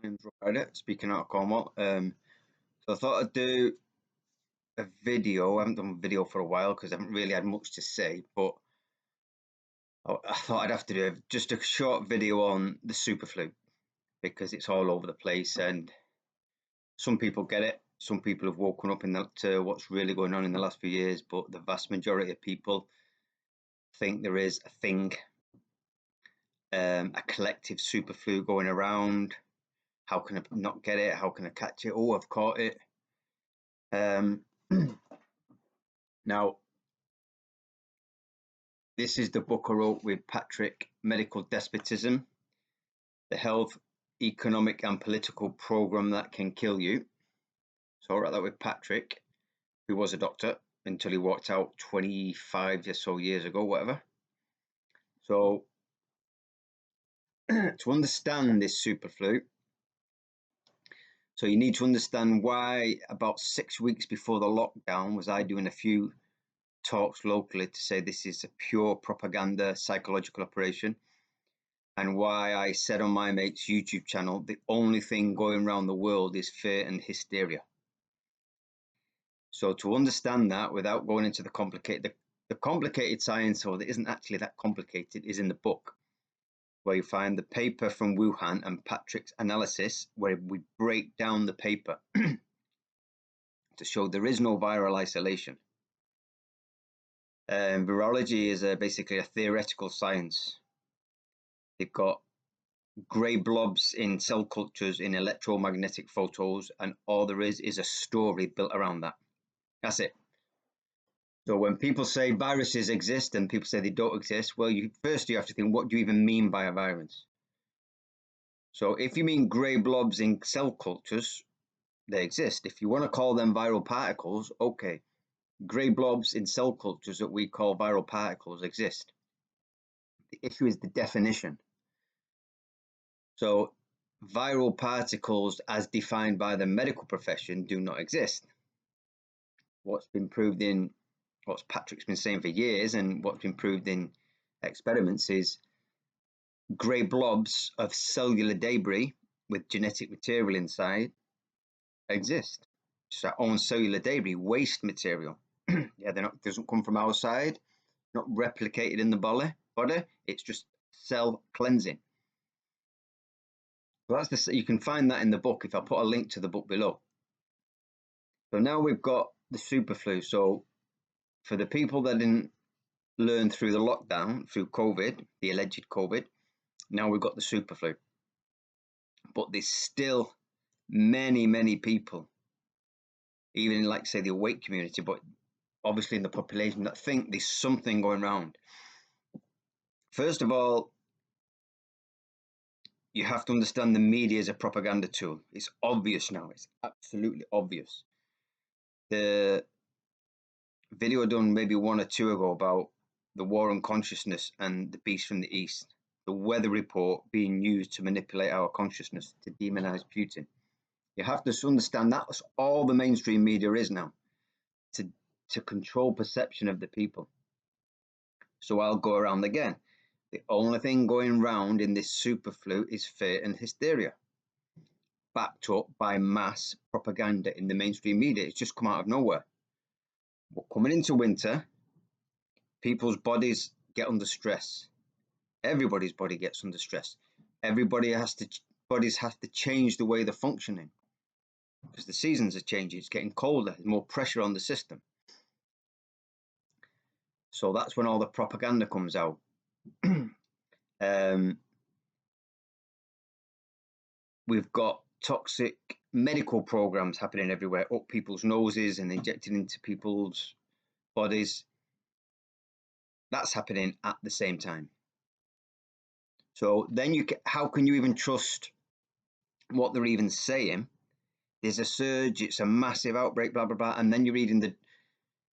My name's Ryder, speaking out of Cornwall. So I thought I'd do a video. I haven't done a video for a while because I haven't really had much to say, but I thought I'd have to do just a short video on the super flu because it's all over the place and some people get it. Some people have woken up to what's really going on in the last few years, but the vast majority of people think there is a thing, a collective super flu going around. How can I not get it? How can I catch it? Oh, I've caught it. Now, this is the book I wrote with Patrick, Medical Despotism, the Health, Economic and Political Program That Can Kill You. So I wrote that with Patrick, who was a doctor until he walked out 25 or so years ago, whatever. So to understand this super flu, so you need to understand why about 6 weeks before the lockdown was I doing a few talks locally to say this is a pure propaganda psychological operation, and why I said on my mate's YouTube channel the only thing going around the world is fear and hysteria. So to understand that without going into the complicated science, or that isn't actually that complicated, is in the book, where you find the paper from Wuhan and Patrick's analysis, where we break down the paper to show there is no viral isolation. Virology is basically a theoretical science. They've got grey blobs in cell cultures in electromagnetic photos, and all there is a story built around that. That's it. So when people say viruses exist and people say they don't exist, well, first you have to think, what do you even mean by a virus? So if you mean grey blobs in cell cultures, they exist. If you want to call them viral particles, okay. Grey blobs in cell cultures that we call viral particles exist. The issue is the definition. So viral particles as defined by the medical profession do not exist. What's been proved in, what Patrick's been saying for years, and what's been proved in experiments is grey blobs of cellular debris with genetic material inside exist. Just our own cellular debris, waste material. Yeah, doesn't come from outside, not replicated in the body. It's just cell cleansing. So that's you can find that in the book if I put a link to the book below. So now we've got the super flu. So for the people that didn't learn through the lockdown, through COVID, the alleged COVID, now we've got the super flu. But there's still many people, even in, like, say, the awake community, but obviously in the population, that think there's something going around. First of all, you have to understand the media is a propaganda tool. It's obvious now. It's absolutely obvious. The video done maybe 1 or 2 ago about the war on consciousness and the beast from the east, the weather report being used to manipulate our consciousness, to demonize Putin. You have to understand that's all the mainstream media is now, to control perception of the people. So I'll go around again. The only thing going round in this super flu is fear and hysteria, backed up by mass propaganda in the mainstream media. It's just come out of nowhere. But coming into winter, people's bodies get under stress. Everybody's body gets under stress. Bodies have to change the way they're functioning because the seasons are changing. It's getting colder. There's more pressure on the system. So that's when all the propaganda comes out. We've got toxic medical programs happening everywhere, up people's noses and injected into people's bodies. That's happening at the same time. So then how can you even trust what they're even saying? There's a surge, it's a massive outbreak, blah, blah, blah. And then you're reading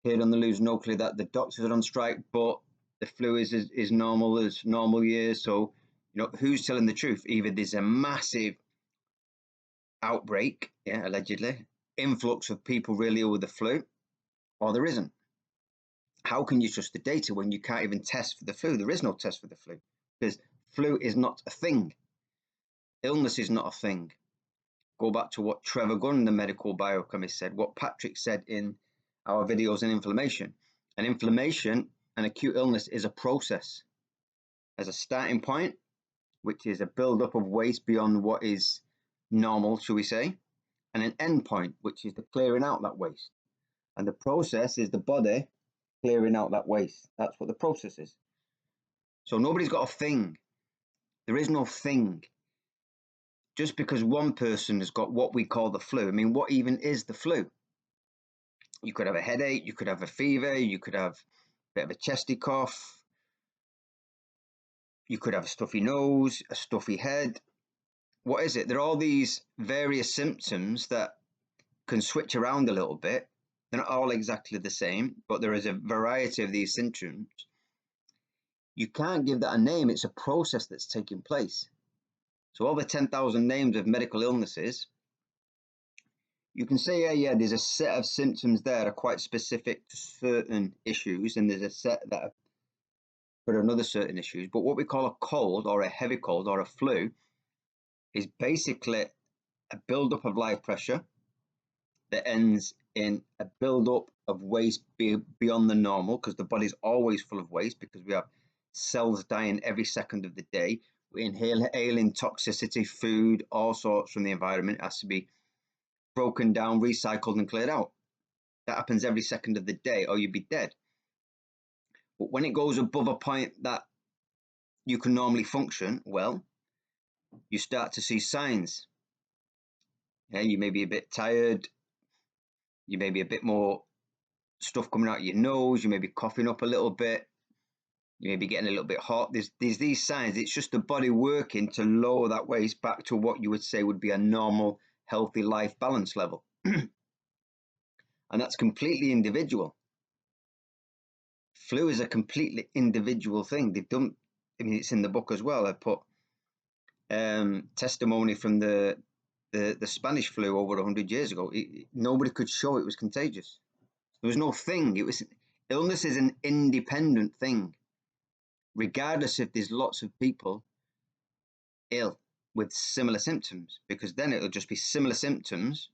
here on the news locally that the doctors are on strike, but the flu is normal as normal years. So, who's telling the truth? Either there's a massive outbreak, allegedly, influx of people really ill with the flu, or there isn't. How can you trust the data when you can't even test for the flu? There is no test for the flu because flu is not a thing. Illness is not a thing. go back to what Trevor Gunn, the medical biochemist, said, what Patrick said in our videos on inflammation. And inflammation and acute illness is a process. As a starting point, which is a build-up of waste beyond what is normal, shall we say, and an end point, which is the clearing out that waste. And the process is the body clearing out that waste. That's what the process is. So nobody's got a thing. There is no thing. Just because one person has got what we call the flu, I mean, what even is the flu? You could have a headache, you could have a fever, you could have a bit of a chesty cough, you could have a stuffy nose, a stuffy head. What is it? There are all these various symptoms that can switch around a little bit. They're not all exactly the same, but there is a variety of these symptoms. You can't give that a name. It's a process that's taking place. So over 10,000 names of medical illnesses, you can say, yeah, there's a set of symptoms there that are quite specific to certain issues, and there's a set that are for another certain issues. But what we call a cold or a heavy cold or a flu is basically a buildup of life pressure that ends in a buildup of waste beyond the normal, because the body's always full of waste because we have cells dying every second of the day. We inhaling toxicity, food, all sorts from the environment. It has to be broken down, recycled and cleared out. That happens every second of the day or you'd be dead. But when it goes above a point that you can normally function, well, you start to see signs. Yeah, you may be a bit tired, you may be a bit more stuff coming out of your nose, you may be coughing up a little bit, you may be getting a little bit hot. There's these signs. It's just the body working to lower that waste back to what you would say would be a normal, healthy life balance level. And that's completely individual. Flu is a completely individual thing. They've done, I mean, it's in the book as well. I put testimony from the Spanish flu over 100 years ago. Nobody could show it was contagious. There was no thing. Illness is an independent thing, regardless if there's lots of people ill with similar symptoms, because then it'll just be similar symptoms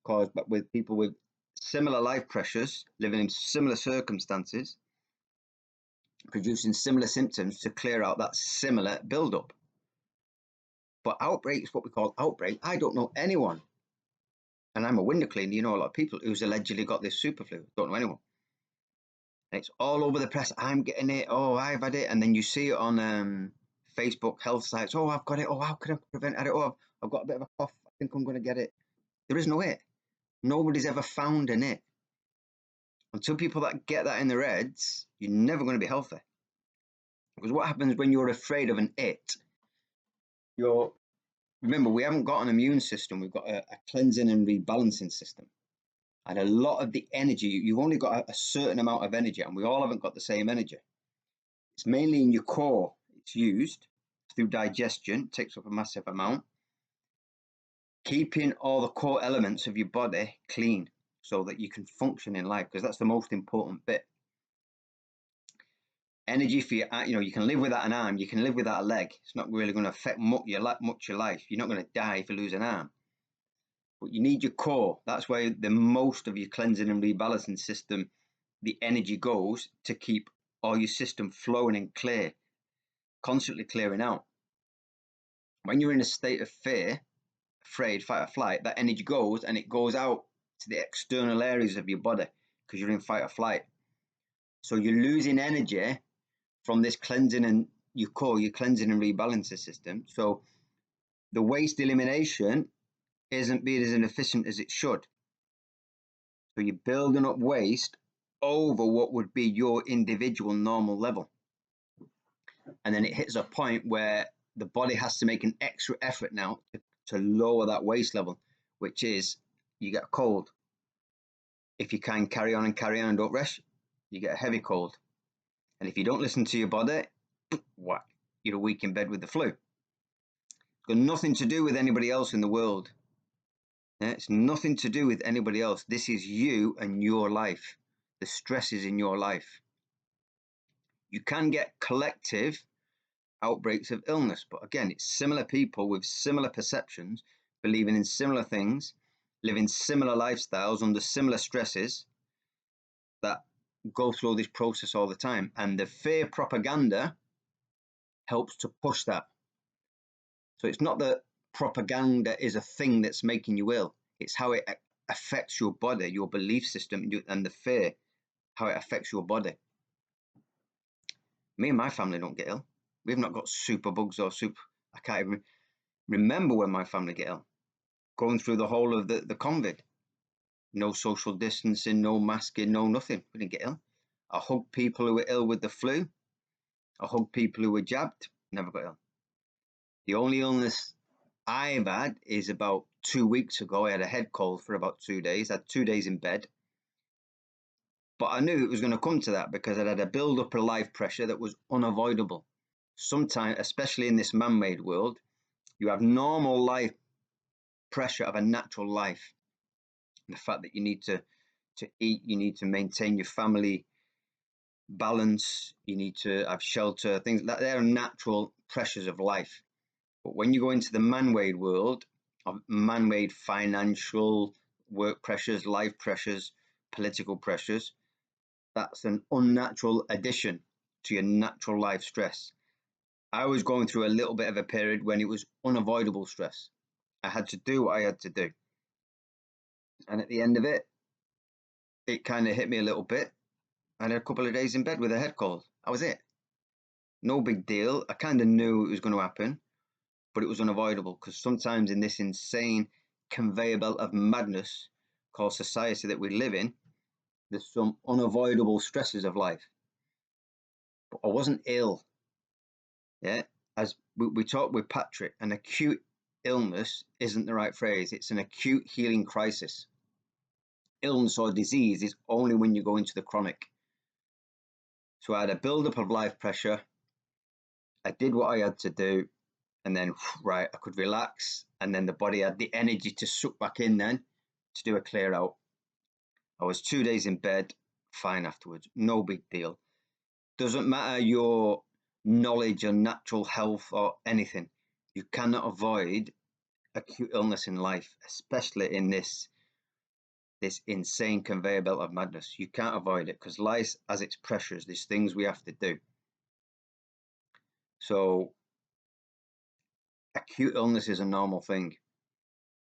caused with people with similar life pressures, living in similar circumstances, producing similar symptoms to clear out that similar buildup. But outbreaks, what we call outbreak, I don't know anyone, and I'm a window cleaner, you know a lot of people who's allegedly got this super flu. Don't know anyone. And it's all over the press. I'm getting it. Oh, I've had it. And then you see it on Facebook health sites. Oh, I've got it. Oh, how can I prevent it? Oh, I've got a bit of a cough. I think I'm going to get it. There is no it. Nobody's ever found an it. Until people that get that in their heads, you're never going to be healthy. Because what happens when you're afraid of an it? Remember, we haven't got an immune system. We've got a cleansing and rebalancing system. And a lot of the energy, you've only got a certain amount of energy, and we all haven't got the same energy. It's mainly in your core. It's used through digestion. It takes up a massive amount. Keeping all the core elements of your body clean so that you can function in life, because that's the most important bit. Energy for your, you can live without an arm, you can live without a leg. It's not really going to affect much your life. You're not going to die if you lose an arm. But you need your core. That's where the most of your cleansing and rebalancing system, the energy goes to keep all your system flowing and clear, constantly clearing out. When you're in a state of fear, afraid, fight or flight, that energy goes and it goes out to the external areas of your body because you're in fight or flight. So you're losing energy from this cleansing and your core, your cleansing and rebalancing system. So the waste elimination isn't being as efficient as it should. So you're building up waste over what would be your individual normal level. And then it hits a point where the body has to make an extra effort now to lower that waste level, which is you get a cold. If you can carry on and don't rest, you get a heavy cold. And if you don't listen to your body, what? You're a week in bed with the flu. It's got nothing to do with anybody else in the world. Yeah, it's nothing to do with anybody else. This is you and your life. The stress is in your life. You can get collective outbreaks of illness, but again, it's similar people with similar perceptions believing in similar things, living similar lifestyles under similar stresses that go through this process all the time. And the fear propaganda helps to push that. So it's not that propaganda is a thing that's making you ill, it's how it affects your body, your belief system, and the fear, how it affects your body. Me and my family don't get ill. We've not got super bugs or super. I can't even remember when my family get ill. Going through the whole of the COVID, no social distancing, no masking, no nothing. We didn't get ill. I hugged people who were ill with the flu. I hugged people who were jabbed. Never got ill. The only illness I've had is about 2 weeks ago. I had a head cold for about 2 days. I had 2 days in bed. But I knew it was going to come to that because I'd had a build up of life pressure that was unavoidable. Sometimes, especially in this man-made world, you have normal life pressure of a natural life. The fact that you need to eat, you need to maintain your family balance, you need to have shelter, things like that. They're natural pressures of life. But when you go into the man-made world of man-made financial work pressures, life pressures, political pressures, that's an unnatural addition to your natural life stress. I was going through a little bit of a period when it was unavoidable stress. I had to do what I had to do. And at the end of it, it kind of hit me a little bit. I had a couple of days in bed with a head cold. That was it. No big deal. I kind of knew it was going to happen, but it was unavoidable because sometimes in this insane conveyor belt of madness called society that we live in, there's some unavoidable stresses of life. But I wasn't ill. Yeah. As we talked with Patrick, an acute illness isn't the right phrase. It's an acute healing crisis. Illness or disease is only when you go into the chronic. So I had a build-up of life pressure. I did what I had to do, and then right, I could relax, and then the body had the energy to suck back in then to do a clear out. I was 2 days in bed, fine afterwards, no big deal. Doesn't matter your knowledge on natural health or anything, you cannot avoid acute illness in life, especially in this insane conveyor belt of madness. You can't avoid it because life has its pressures. There's things we have to do. So acute illness is a normal thing,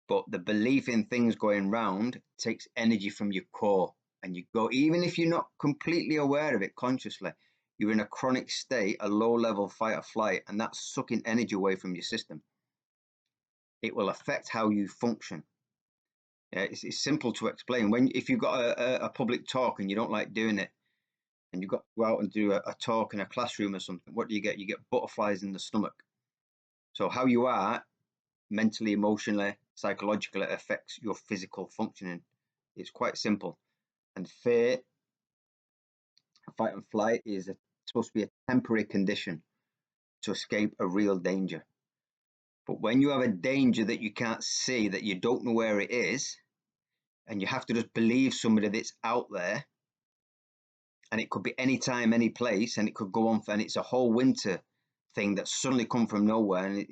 but the belief in things going round takes energy from your core, and you go, even if you're not completely aware of it consciously, you're in a chronic state, a low level fight or flight, and that's sucking energy away from your system. It will affect how you function. Yeah, it's simple to explain. If you've got a public talk and you don't like doing it, and you've got to go out and do a talk in a classroom or something, what do? You get butterflies in the stomach. So how you are mentally, emotionally, psychologically affects your physical functioning. It's quite simple. And fear, fight and flight, is supposed to be a temporary condition to escape a real danger. But when you have a danger that you can't see, that you don't know where it is, and you have to just believe somebody that's out there, and it could be any time, any place, and it could go on for, and it's a whole winter thing that suddenly come from nowhere, and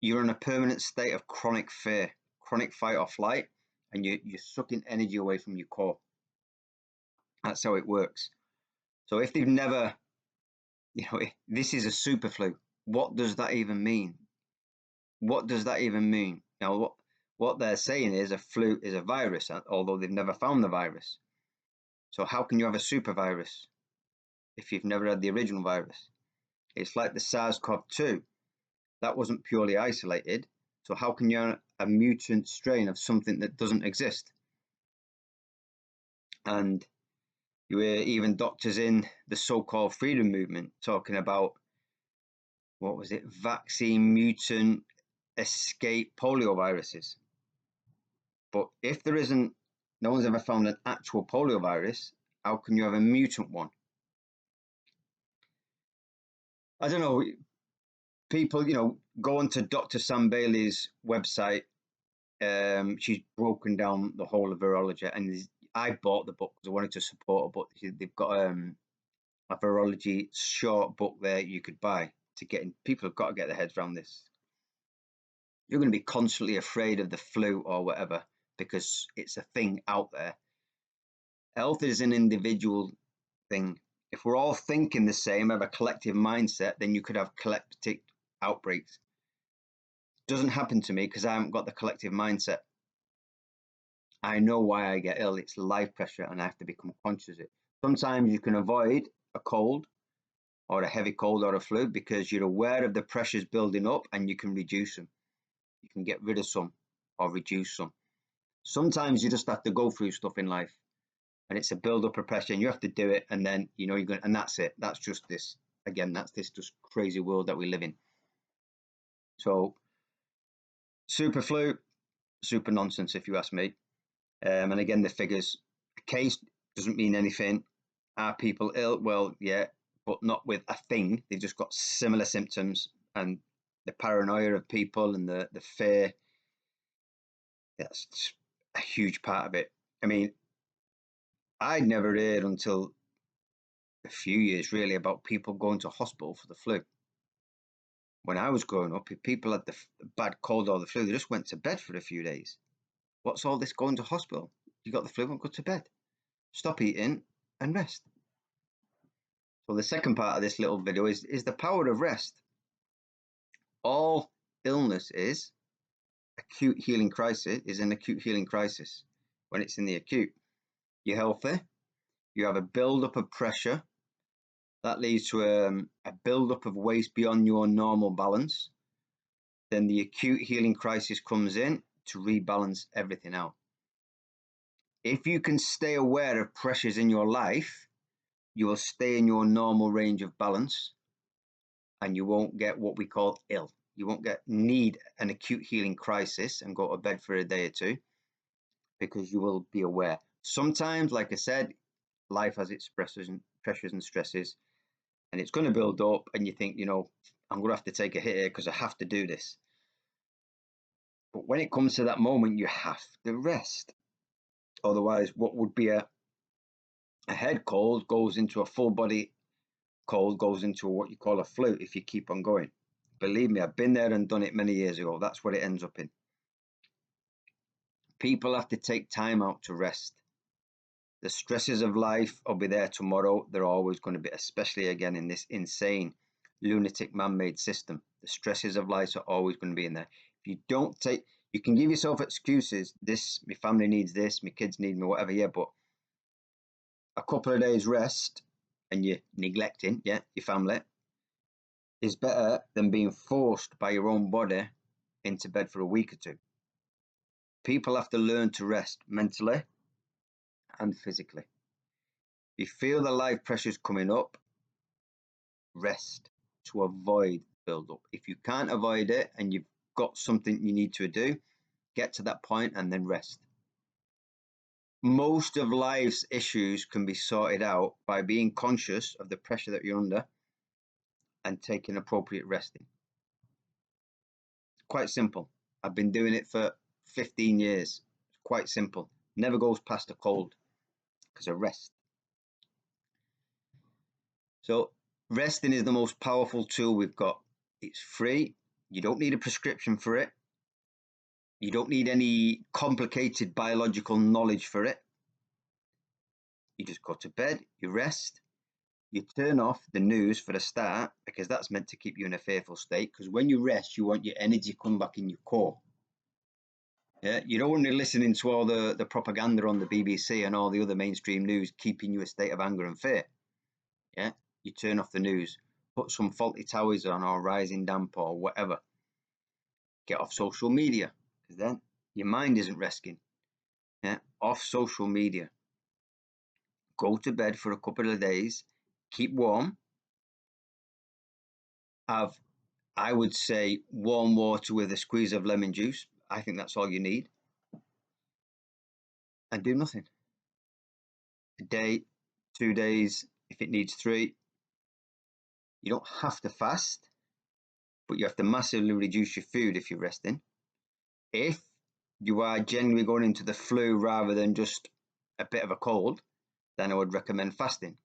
you're in a permanent state of chronic fear, chronic fight or flight, and you're sucking energy away from your core. That's how it works. So if they've never, this is a super flu. What does that even mean? What does that even mean? Now, what they're saying is a flu is a virus, although they've never found the virus. So how can you have a super virus if you've never had the original virus? It's like the SARS-CoV-2. That wasn't purely isolated. So how can you have a mutant strain of something that doesn't exist? And you hear even doctors in the so-called freedom movement talking about, what was it, vaccine mutant escape polioviruses. But if there isn't, no one's ever found an actual poliovirus, how can you have a mutant one? I don't know. People, go onto Dr. Sam Bailey's website. She's broken down the whole of virology, and I bought the book because I wanted to support her, but they've got a virology short book there you could buy to get in. People have got to get their heads around this. you're going to be constantly afraid of the flu or whatever because it's a thing out there. Health is an individual thing. If we're all thinking the same, have a collective mindset, then you could have collective outbreaks. Doesn't happen to me because I haven't got the collective mindset. I know why I get ill. It's life pressure, and I have to become conscious of it. Sometimes you can avoid a cold or a heavy cold or a flu because you're aware of the pressures building up and you can reduce them. You can get rid of some or reduce some. Sometimes you just have to go through stuff in life, and it's a build up of pressure, and you have to do it, and then you're going, and that's it. That's just this. Again, that's this just crazy world that we live in. So, super flu, super nonsense, if you ask me. And again, the figures, a case doesn't mean anything. Are people ill? Well, yeah, but not with a thing. They've just got similar symptoms, and the paranoia of people and the fear. That's a huge part of it. I mean, I'd never heard until a few years really about people going to hospital for the flu. When I was growing up, if people had the bad cold or the flu, they just went to bed for a few days. What's all this going to hospital? You got the flu, go to bed. Stop eating and rest. So the second part of this little video is the power of rest. All illness is acute healing crisis, is an acute healing crisis. When it's in the acute, you're healthy, you have a build-up of pressure, that leads to a build-up of waste beyond your normal balance. Then the acute healing crisis comes in to rebalance everything out. If you can stay aware of pressures in your life, you will stay in your normal range of balance, and you won't get what we call ill. You won't need an acute healing crisis and go to bed for a day or two, because you will be aware. Sometimes, like I said, life has its pressures and stresses, and it's going to build up, and you think, I'm going to have to take a hit here because I have to do this. But when it comes to that moment, you have to rest. Otherwise, what would be a head cold goes into a full body cold, goes into what you call a flu if you keep on going. Believe me, I've been there and done it many years ago. That's what it ends up in. People have to take time out to rest. The stresses of life will be there tomorrow. They're always going to be, especially again in this insane, lunatic, man-made system. The stresses of life are always going to be in there. If you don't take, you can give yourself excuses. This, my family needs this, my kids need me, whatever. Yeah, but a couple of days rest and you're neglecting, your family, is better than being forced by your own body into bed for a week or two. People have to learn to rest mentally and physically. If you feel the life pressures coming up, rest to avoid build-up. If you can't avoid it and you've got something you need to do, get to that point and then rest. Most of life's issues can be sorted out by being conscious of the pressure that you're under and taking appropriate resting. Quite simple. I've been doing it for 15 years. It's quite simple. Never goes past a cold because of rest. So resting is the most powerful tool we've got. It's free. You don't need a prescription for it. You don't need any complicated biological knowledge for it. You just go to bed, you rest, you turn off the news for a start, because that's meant to keep you in a fearful state, because when you rest, you want your energy to come back in your core. Yeah, you don't want to be listening to all the propaganda on the BBC and all the other mainstream news keeping you in a state of anger and fear. Yeah, you turn off the news, put some Faulty Towers on or Rising Damp or whatever. Get off social media, because then your mind isn't resting. Yeah, off social media. Go to bed for a couple of days, keep warm, have, I would say, warm water with a squeeze of lemon juice. I think that's all you need. And do nothing. A day, 2 days, if it needs 3. You don't have to fast, but you have to massively reduce your food if you're resting. If you are genuinely going into the flu rather than just a bit of a cold, then I would recommend fasting,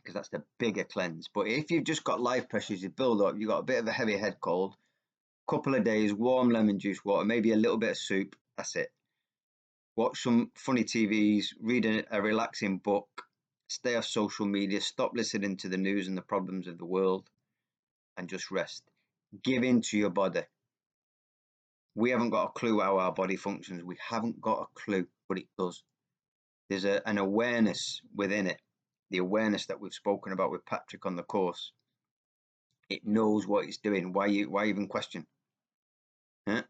because that's the bigger cleanse. But if you've just got life pressures, you build up, you've got a bit of a heavy head cold, Couple of days, warm lemon juice water, maybe a little bit of soup. That's it. Watch some funny TVs, read a relaxing book, stay off social media, stop listening to the news and the problems of the world, and just rest. Give in to your body. We haven't got a clue how our body functions. We haven't got a clue, but it does. There's an awareness within it, the awareness that we've spoken about with Patrick on the course. It knows what it's doing. Why even question? Huh?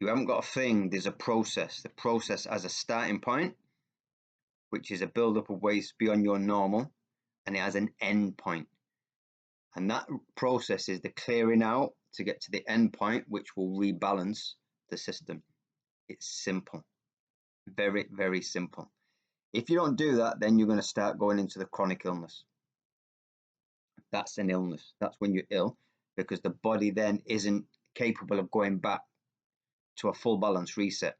You haven't got a thing. There's a process. The process has a starting point, which is a build-up of waste beyond your normal, and it has an end point. And that process is the clearing out to get to the end point, which will rebalance the system. It's simple. Very, very simple. If you don't do that, then you're going to start going into the chronic illness. That's an illness. That's when you're ill, because the body then isn't capable of going back to a full balance reset.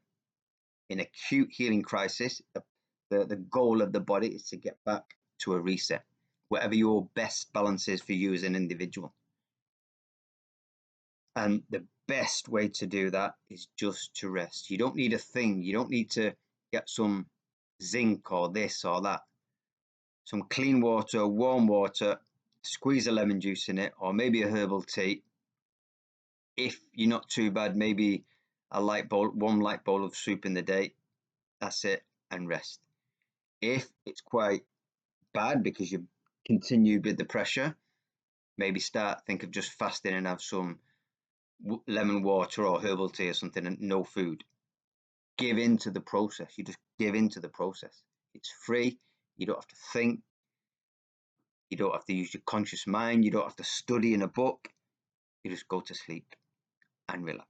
In acute healing crisis, the goal of the body is to get back to a reset, whatever your best balance is for you as an individual. And the best way to do that is just to rest. You don't need a thing. You don't need to get some zinc or this or that. Some clean water, warm water, squeeze a lemon juice in it, or maybe a herbal tea. If you're not too bad, maybe one light bowl of soup in the day. That's it, and rest. If it's quite bad because you've continued with the pressure, maybe think of just fasting and have some lemon water or herbal tea or something and no food. Give into the process. You just give into the process. It's free. You don't have to think. You don't have to use your conscious mind. You don't have to study in a book. You just go to sleep and relax.